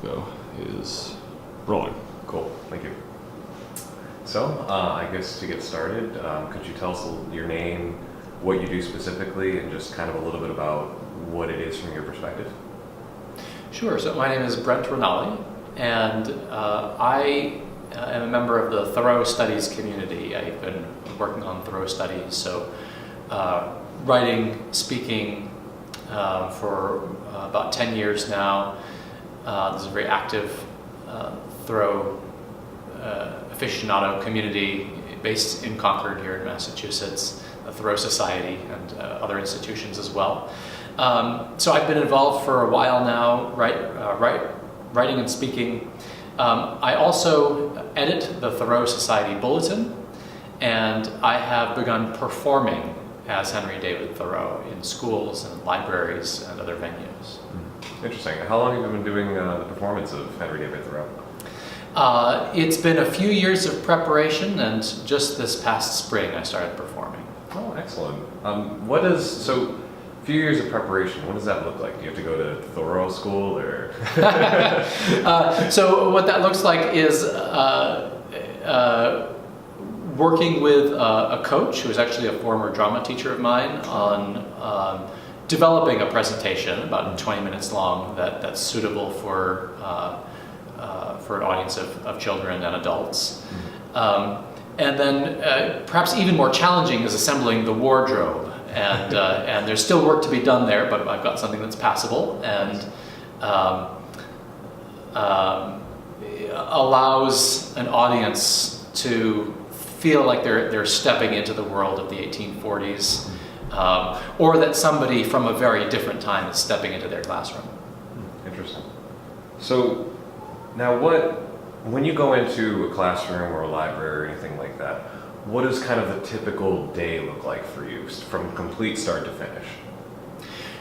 go is rolling. Cool, thank you. So, I guess to get started, could you tell us your name, what you do specifically, and just kind of a little bit about what it is from your perspective? Sure, so my name is Brent Ranalli, and I am a member of the Thoreau Studies community. I've been working on Thoreau Studies, so writing, speaking for about 10 years now. There's a very active Thoreau aficionado community based in Concord here in Massachusetts, the Thoreau Society and other institutions as well. So I've been involved for a while now, writing and speaking. I also edit the Thoreau Society Bulletin, and I have begun performing as Henry David Thoreau in schools and libraries and other venues. Interesting. How long have you been doing the performance of Henry David Thoreau? It's been a few years of preparation, and just this past spring I started performing. Oh, excellent. So a few years of preparation, what does that look like? Do you have to go to Thoreau school, or? So what that looks like is working with a coach who is actually a former drama teacher of mine on developing a presentation about 20 minutes long that's suitable for an audience of children and adults. And then perhaps even more challenging is assembling the wardrobe. And there's still work to be done there, but I've got something that's passable and allows an audience to feel like they're stepping into the world of the 1840s, or that somebody from a very different time is stepping into their classroom. Interesting. So now when you go into a classroom or a library or anything like that, what does kind of the typical day look like for you from complete start to finish?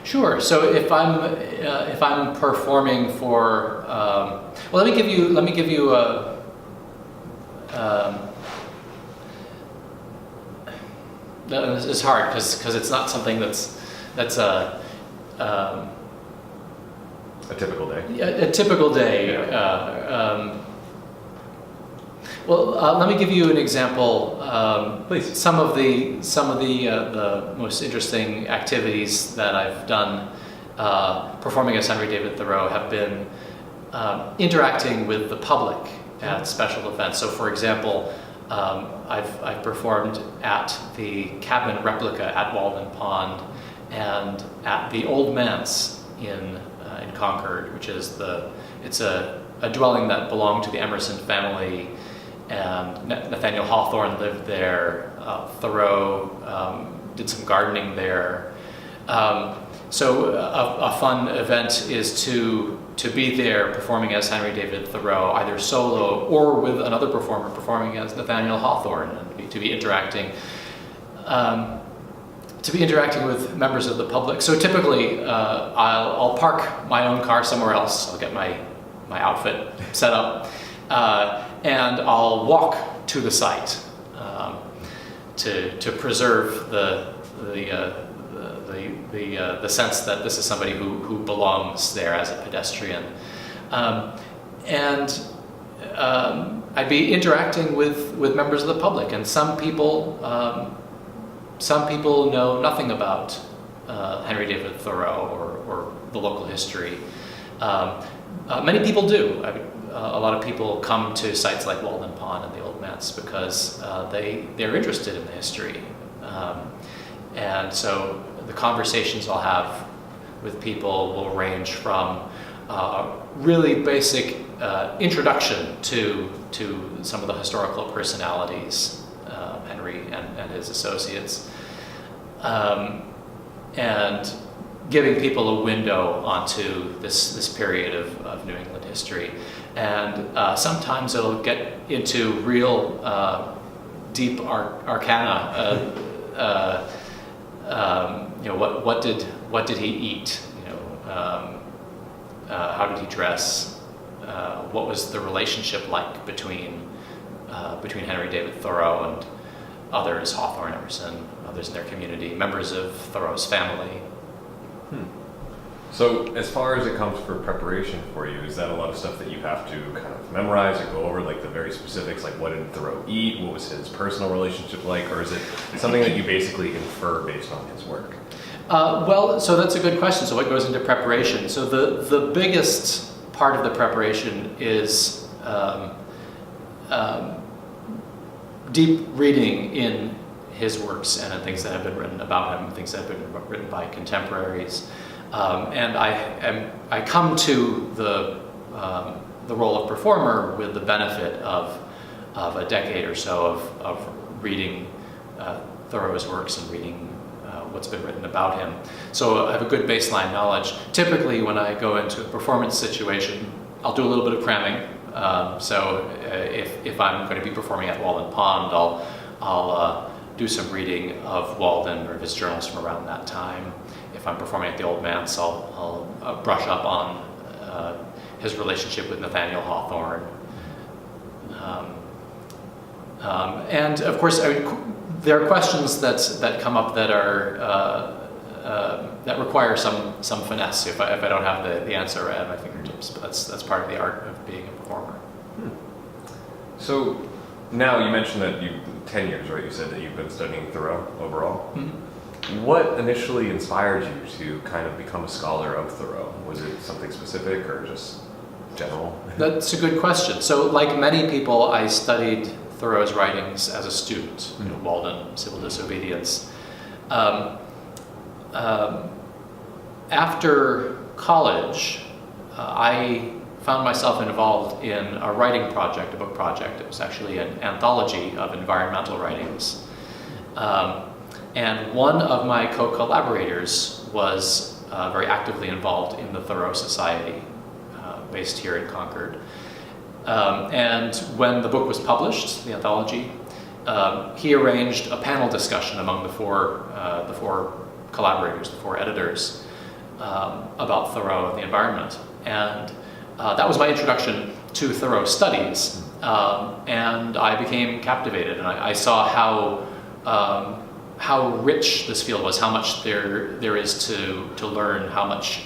Sure. So if I'm performing for, let me give you a. It's hard because it's not something that's a typical day. A typical day. Yeah. Let me give you an example. Please. Some of the most interesting activities that I've done performing as Henry David Thoreau have been interacting with the public at special events. So, for example, I've performed at the cabin replica at Walden Pond and at the Old Manse in Concord, which is it's a dwelling that belonged to the Emerson family. And Nathaniel Hawthorne lived there. Thoreau did some gardening there. So a fun event is to be there performing as Henry David Thoreau, either solo or with another performer performing as Nathaniel Hawthorne, and to be interacting with members of the public. So typically, I'll park my own car somewhere else. I'll get my outfit set up. And I'll walk to the site to preserve the sense that this is somebody who belongs there as a pedestrian, and I'd be interacting with members of the public, and some people know nothing about Henry David Thoreau or the local history. Many people do. A lot of people come to sites like Walden Pond and the Old Manse because they're interested in the history. And so the conversations I'll have with people will range from really basic introduction to some of the historical personalities, Henry and his associates, and giving people a window onto this period of New England history. And sometimes it'll get into real deep arcana. What did he eat? How did he dress? What was the relationship like between Henry David Thoreau and others, Hawthorne, Emerson, others in their community, members of Thoreau's family? So as far as it comes for preparation for you, is that a lot of stuff that you have to kind of memorize or go over, like the very specifics, like what did Thoreau eat, what was his personal relationship like, or is it something that you basically infer based on his work? Well, so that's a good question. So what goes into preparation? So the biggest part of the preparation is deep reading in his works and in things that have been written about him, things that have been written by contemporaries. And I come to the role of performer with the benefit of a decade or so of reading Thoreau's works and reading what's been written about him. So I have a good baseline knowledge. Typically when I go into a performance situation, I'll do a little bit of cramming. So if I'm going to be performing at Walden Pond, I'll do some reading of Walden or of his journals from around that time. If I'm performing at the Old Manse, I'll brush up on his relationship with Nathaniel Hawthorne. And of course, there are questions that come up that are that require some finesse. If I don't have the answer right at my fingertips, but that's part of the art of being a performer. So now you mentioned that 10 years, right? You said that you've been studying Thoreau overall. Mm-hmm. What initially inspired you to kind of become a scholar of Thoreau? Was it something specific or just general? That's a good question. So like many people, I studied Thoreau's writings as a student, Walden, Civil Disobedience. After college, I found myself involved in a writing project, a book project. It was actually an anthology of environmental writings. And one of my co-collaborators was very actively involved in the Thoreau Society, based here in Concord. And when the book was published, the anthology, he arranged a panel discussion among the four collaborators, the four editors, about Thoreau and the environment. And that was my introduction to Thoreau studies. And I became captivated, and I saw how rich this field was, how much there is to learn, how much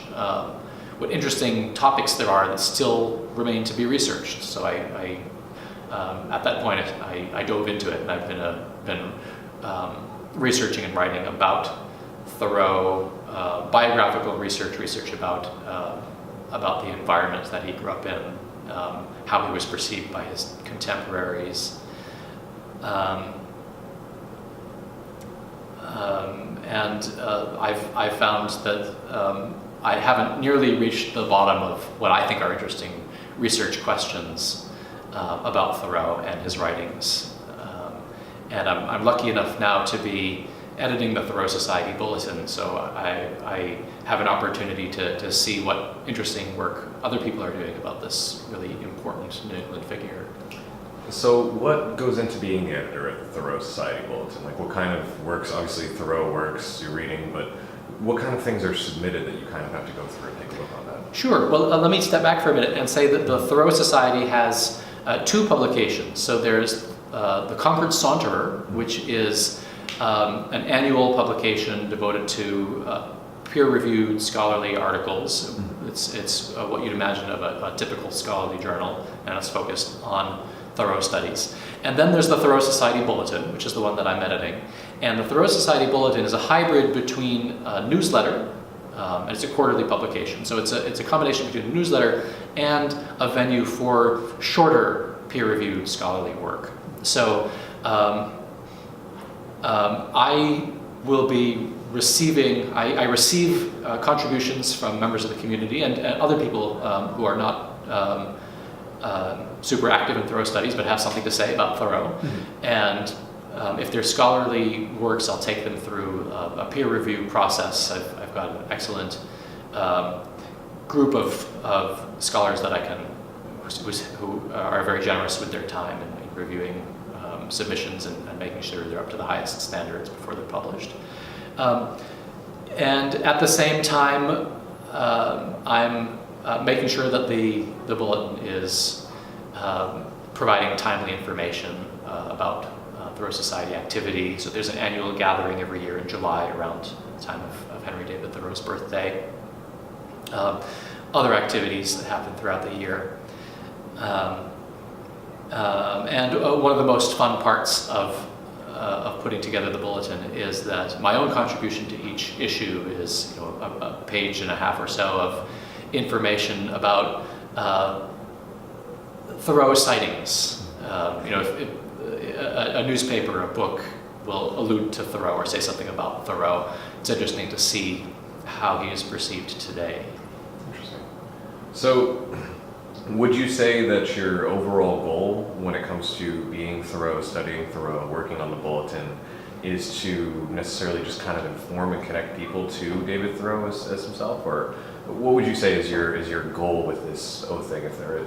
what interesting topics there are that still remain to be researched. So I at that point I dove into it, and I've been researching and writing about Thoreau, biographical research about the environment that he grew up in, how he was perceived by his contemporaries. And I've found that I haven't nearly reached the bottom of what I think are interesting research questions about Thoreau and his writings. And I'm lucky enough now to be editing the Thoreau Society Bulletin, so I have an opportunity to see what interesting work other people are doing about this really important New England figure. So what goes into being the editor at the Thoreau Society Bulletin? Like what kind of works, obviously Thoreau works, you're reading, but what kind of things are submitted that you kind of have to go through and take a look on that? Sure. Well, let me step back for a minute and say that the Thoreau Society has two publications. So there's the Concord Saunterer, which is an annual publication devoted to peer-reviewed scholarly articles. It's what you'd imagine of a typical scholarly journal, and it's focused on Thoreau studies. And then there's the Thoreau Society Bulletin, which is the one that I'm editing. And the Thoreau Society Bulletin is a hybrid between a newsletter, and it's a quarterly publication. So it's a combination between a newsletter and a venue for shorter peer-reviewed scholarly work. So I will be receiving, I receive contributions from members of the community and other people who are not super active in Thoreau studies but have something to say about Thoreau. Mm-hmm. And if they're scholarly works, I'll take them through a peer review process. I've got an excellent group of scholars that I can, who are very generous with their time in reviewing submissions and making sure they're up to the highest standards before they're published. And at the same time, I'm making sure that the bulletin is providing timely information about Thoreau Society activity. So there's an annual gathering every year in July around the time of Henry David Thoreau's birthday. other activities that happen throughout the year. And one of the most fun parts of putting together the bulletin is that my own contribution to each issue is a page and a half or so of information about Thoreau sightings. If a newspaper, a book will allude to Thoreau or say something about Thoreau, it's interesting to see how he is perceived today. Interesting. So, would you say that your overall goal when it comes to being Thoreau, studying Thoreau, working on the bulletin, is to necessarily just kind of inform and connect people to David Thoreau as himself, or what would you say is your goal with this whole thing, if there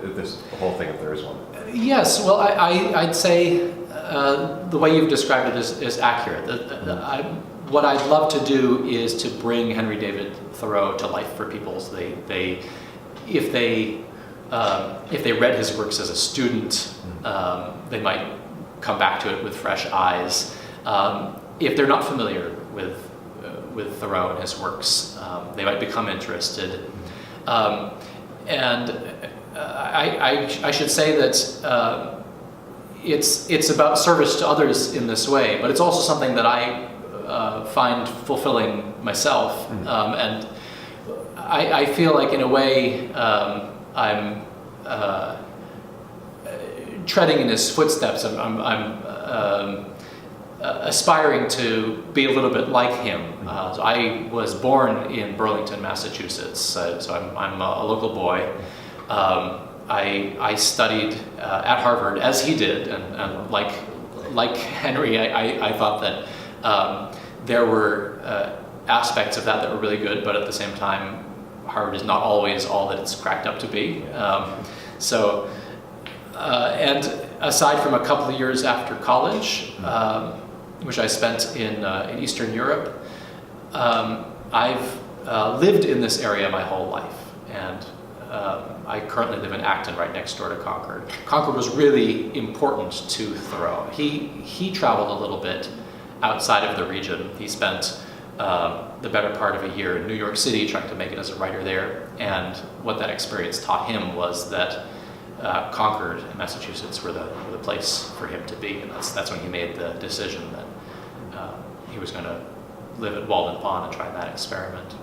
is one? Yes, well, I'd say the way you've described it is accurate. What I'd love to do is to bring Henry David Thoreau to life for people. So if they read his works as a student, they might come back to it with fresh eyes. If they're not familiar with Thoreau and his works, they might become interested. And I should say that it's about service to others in this way, but it's also something that I find fulfilling myself. And I feel like, in a way, I'm treading in his footsteps. I'm aspiring to be a little bit like him. So I was born in Burlington, Massachusetts, so I'm a local boy. I studied at Harvard as he did, and like Henry, I thought that there were aspects of that were really good, but at the same time, Harvard is not always all that it's cracked up to be. And aside from a couple of years after college, which I spent in Eastern Europe, I've lived in this area my whole life, and I currently live in Acton, right next door to Concord. Concord was really important to Thoreau. He traveled a little bit outside of the region. He spent the better part of a year in New York City trying to make it as a writer there, and what that experience taught him was that Concord and Massachusetts were the place for him to be, and that's when he made the decision that he was going to live at Walden Pond and try that experiment.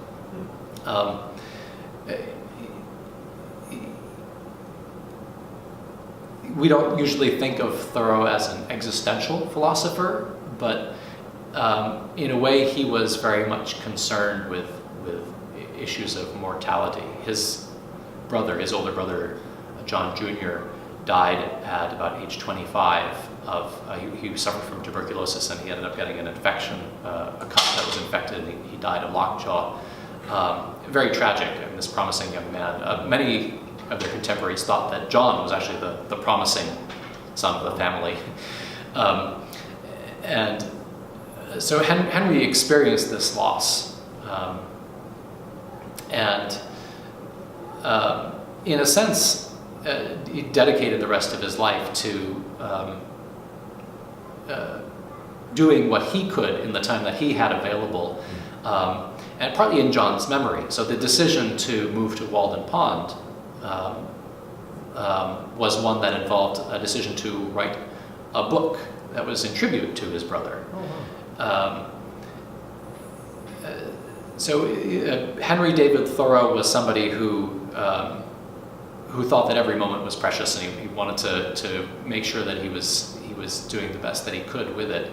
We don't usually think of Thoreau as an existential philosopher, but in a way he was very much concerned with issues of mortality. His older brother, John Jr., died at about age 25 he suffered from tuberculosis, and he ended up getting an infection, a cut that was infected, and he died of lockjaw. Very tragic, and this promising young man. Many of their contemporaries thought that John was actually the promising son of the family. And so Henry experienced this loss. And in a sense, he dedicated the rest of his life to doing what he could in the time that he had available, and partly in John's memory. So the decision to move to Walden Pond was one that involved a decision to write a book that was in tribute to his brother. So Henry David Thoreau was somebody who thought that every moment was precious, and he wanted to make sure that he was doing the best that he could with it.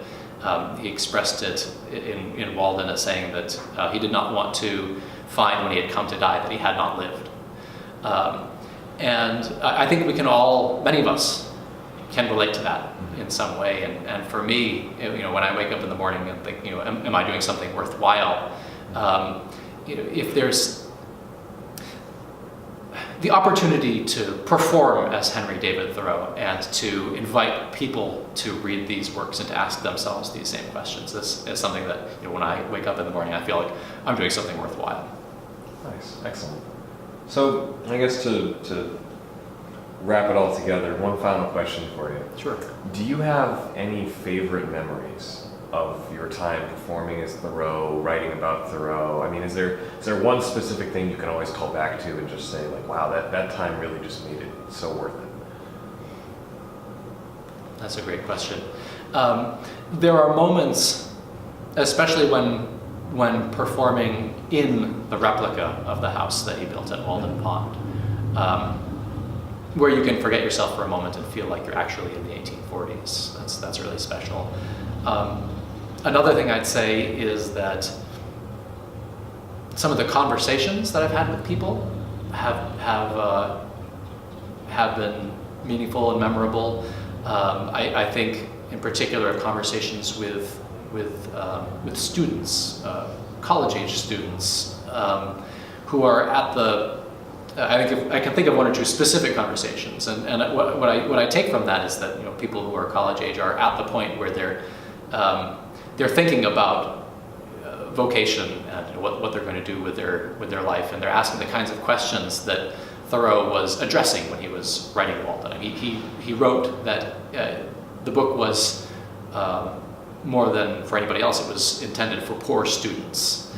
He expressed it in Walden as saying that he did not want to find when he had come to die that he had not lived. And I think we can many of us can relate to that in some way. And for me, when I wake up in the morning and think, am I doing something worthwhile? If there's the opportunity to perform as Henry David Thoreau and to invite people to read these works and to ask themselves these same questions, this is something that, when I wake up in the morning, I feel like I'm doing something worthwhile. Nice, excellent. So I guess to wrap it all together, one final question for you. Sure. Do you have any favorite memories of your time performing as Thoreau, writing about Thoreau? I mean, is there one specific thing you can always call back to and just say like, wow, that time really just made it so worth it? That's a great question. There are moments, especially when performing in the replica of the house that he built at Walden Pond, where you can forget yourself for a moment and feel like you're actually in the 1840s. That's really special. Another thing I'd say is that some of the conversations that I've had with people have been meaningful and memorable. I think, in particular, of conversations with students, college-age students, who are at the. I can think of one or two specific conversations, and what I take from that is that people who are college age are at the point where they're thinking about vocation and what they're going to do with their life, and they're asking the kinds of questions that Thoreau was addressing when he was writing Walden. I mean, he wrote that the book was more than for anybody else. It was intended for poor students.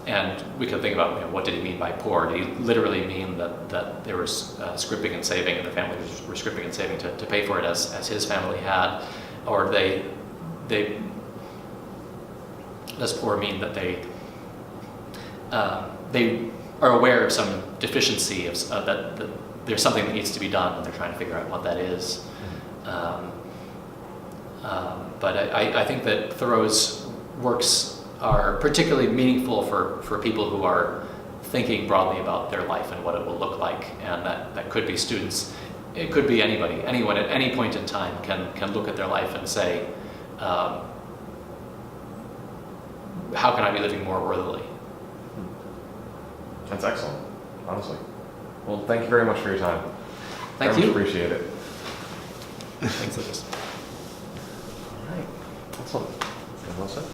And we can think about what did he mean by poor? Did he literally mean that there was scripting and saving, and the family were scripting and saving to pay for it as his family had? Or does poor mean that they are aware of some deficiency, that there's something that needs to be done, and they're trying to figure out what that is? But I think that Thoreau's works are particularly meaningful for people who are thinking broadly about their life and what it will look like, and that could be students, it could be anybody, anyone at any point in time can look at their life and say, how can I be living more worthily? That's excellent, honestly. Well, thank you very much for your time. Thank Very you. much appreciate it. Thanks, Lucas. All right, excellent. Well said.